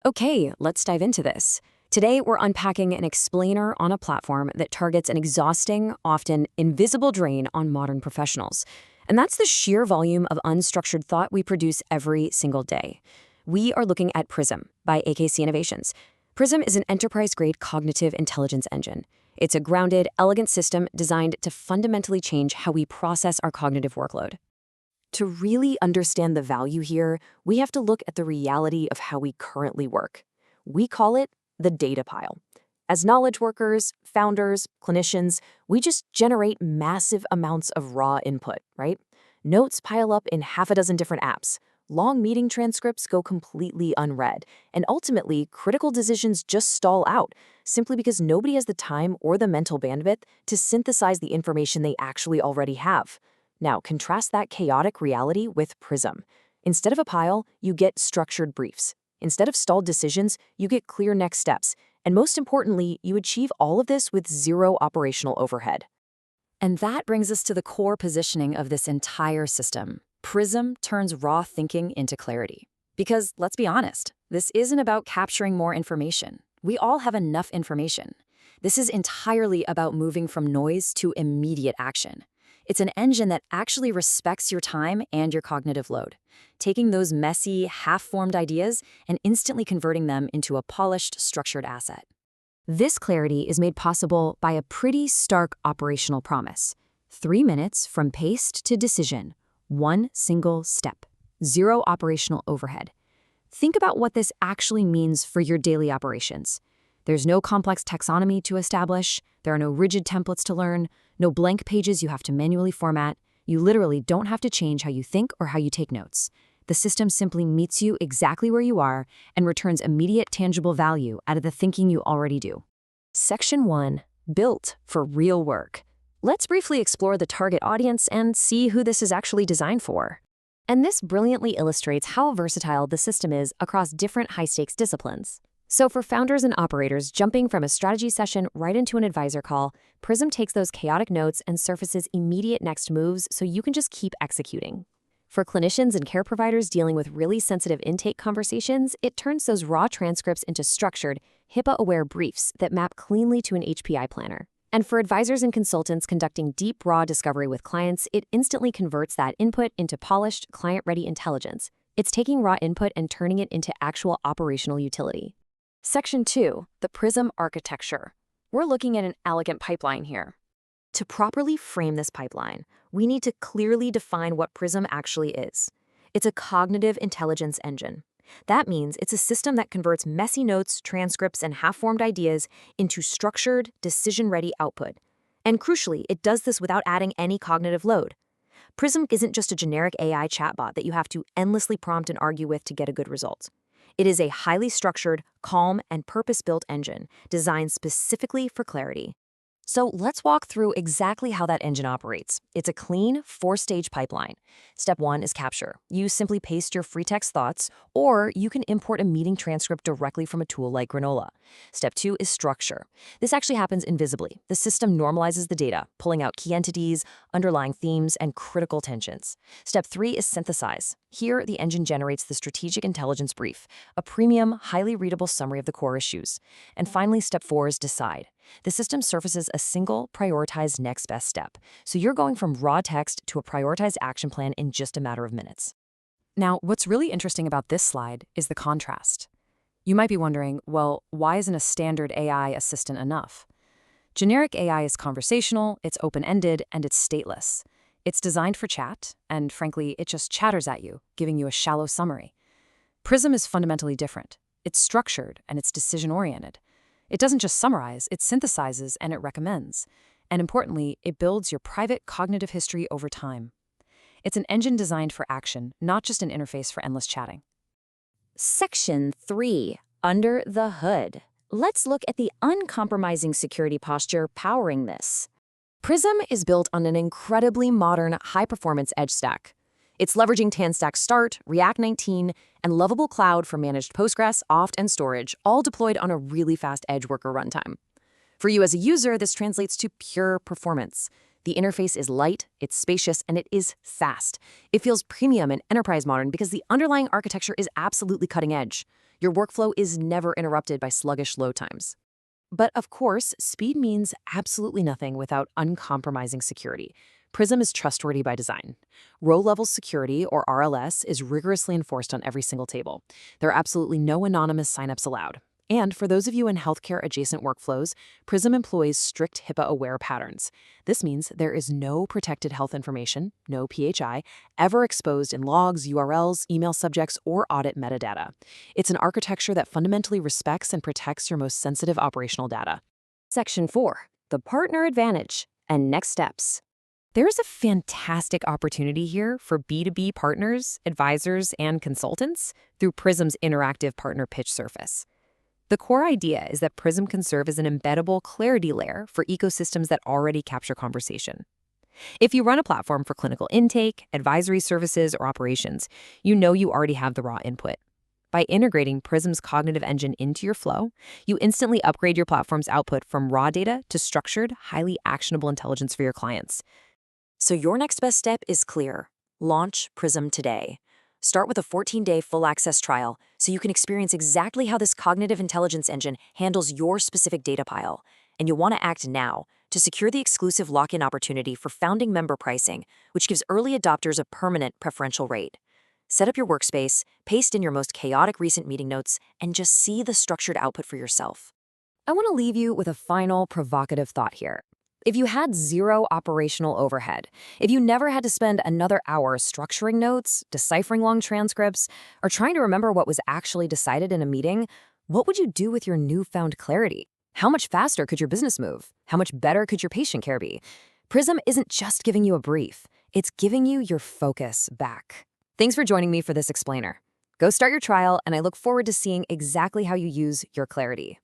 Okay, let's dive into this. Today, we're unpacking an explainer on a platform that targets an exhausting, often invisible drain on modern professionals. And that's the sheer volume of unstructured thought we produce every single day. We are looking at Prism by AKC Innovations. Prism is an enterprise-grade cognitive intelligence engine. It's a grounded, elegant system designed to fundamentally change how we process our cognitive workload. To really understand the value here, we have to look at the reality of how we currently work. We call it the data pile. As knowledge workers, founders, clinicians, we just generate massive amounts of raw input, right? Notes pile up in half a dozen different apps. Long meeting transcripts go completely unread. And ultimately, critical decisions just stall out, simply because nobody has the time or the mental bandwidth to synthesize the information they actually already have. Now, contrast that chaotic reality with Prism. Instead of a pile, you get structured briefs. Instead of stalled decisions, you get clear next steps. And most importantly, you achieve all of this with zero operational overhead. And that brings us to the core positioning of this entire system. Prism turns raw thinking into clarity. Because, let's be honest, this isn't about capturing more information. We all have enough information. This is entirely about moving from noise to immediate action. It's an engine that actually respects your time and your cognitive load, taking those messy, half-formed ideas and instantly converting them into a polished, structured asset. This clarity is made possible by a pretty stark operational promise. 3 minutes from paste to decision. One single step. Zero operational overhead. Think about what this actually means for your daily operations. There's no complex taxonomy to establish, there are no rigid templates to learn, no blank pages you have to manually format. You literally don't have to change how you think or how you take notes. The system simply meets you exactly where you are and returns immediate tangible value out of the thinking you already do. Section 1. Built for real work. Let's briefly explore the target audience and see who this is actually designed for. And this brilliantly illustrates how versatile the system is across different high-stakes disciplines. So for founders and operators jumping from a strategy session right into an advisor call, Prism takes those chaotic notes and surfaces immediate next moves so you can just keep executing. For clinicians and care providers dealing with really sensitive intake conversations, it turns those raw transcripts into structured, HIPAA-aware briefs that map cleanly to an HPI planner. And for advisors and consultants conducting deep, raw discovery with clients, it instantly converts that input into polished, client-ready intelligence. It's taking raw input and turning it into actual operational utility. Section 2. The Prism architecture. We're looking at an elegant pipeline here. To properly frame this pipeline, we need to clearly define what Prism actually is. It's a cognitive intelligence engine. That means it's a system that converts messy notes, transcripts, and half-formed ideas into structured, decision-ready output. And crucially, it does this without adding any cognitive load. Prism isn't just a generic AI chatbot that you have to endlessly prompt and argue with to get a good result. It is a highly structured, calm, and purpose-built engine designed specifically for clarity. So let's walk through exactly how that engine operates. It's a clean, 4-stage pipeline. Step 1 is capture. You simply paste your free text thoughts, or you can import a meeting transcript directly from a tool like Granola. Step 2 is structure. This actually happens invisibly. The system normalizes the data, pulling out key entities, underlying themes, and critical tensions. Step 3 is synthesize. Here, the engine generates the strategic intelligence brief, a premium, highly readable summary of the core issues. And finally, step 4 is decide. The system surfaces a single, prioritized next best step. So you're going from raw text to a prioritized action plan in just a matter of minutes. Now, what's really interesting about this slide is the contrast. You might be wondering, well, why isn't a standard AI assistant enough? Generic AI is conversational, it's open-ended, and it's stateless. It's designed for chat, and frankly, it just chatters at you, giving you a shallow summary. Prism is fundamentally different. It's structured, and it's decision-oriented. It doesn't just summarize, it synthesizes and it recommends. And importantly, it builds your private cognitive history over time. It's an engine designed for action, not just an interface for endless chatting. Section 3. Under the hood. Let's look at the uncompromising security posture powering this. Prism is built on an incredibly modern, high-performance edge stack. It's leveraging TanStack Start, React 19, and Lovable Cloud for managed Postgres, Oft, and storage, all deployed on a really fast edge worker runtime. For you as a user, this translates to pure performance. The interface is light, it's spacious, and it is fast. It feels premium and enterprise modern because the underlying architecture is absolutely cutting edge. Your workflow is never interrupted by sluggish load times. But of course, speed means absolutely nothing without uncompromising security. Prism is trustworthy by design. Row-level security, or RLS, is rigorously enforced on every single table. There are absolutely no anonymous signups allowed. And for those of you in healthcare-adjacent workflows, Prism employs strict HIPAA-aware patterns. This means there is no protected health information, no PHI, ever exposed in logs, URLs, email subjects, or audit metadata. It's an architecture that fundamentally respects and protects your most sensitive operational data. Section 4. The Partner Advantage and Next Steps. There is a fantastic opportunity here for B2B partners, advisors, and consultants through Prism's interactive partner pitch surface. The core idea is that Prism can serve as an embeddable clarity layer for ecosystems that already capture conversation. If you run a platform for clinical intake, advisory services, or operations, you know you already have the raw input. By integrating Prism's cognitive engine into your flow, you instantly upgrade your platform's output from raw data to structured, highly actionable intelligence for your clients. So your next best step is clear. Launch Prism today. Start with a 14-day full access trial so you can experience exactly how this cognitive intelligence engine handles your specific data pile. And you'll want to act now to secure the exclusive lock-in opportunity for founding member pricing, which gives early adopters a permanent preferential rate. Set up your workspace, paste in your most chaotic recent meeting notes, and just see the structured output for yourself. I want to leave you with a final provocative thought here. If you had zero operational overhead, if you never had to spend another hour structuring notes, deciphering long transcripts, or trying to remember what was actually decided in a meeting, what would you do with your newfound clarity? How much faster could your business move? How much better could your patient care be? Prism isn't just giving you a brief, it's giving you your focus back. Thanks for joining me for this explainer. Go start your trial, and I look forward to seeing exactly how you use your clarity.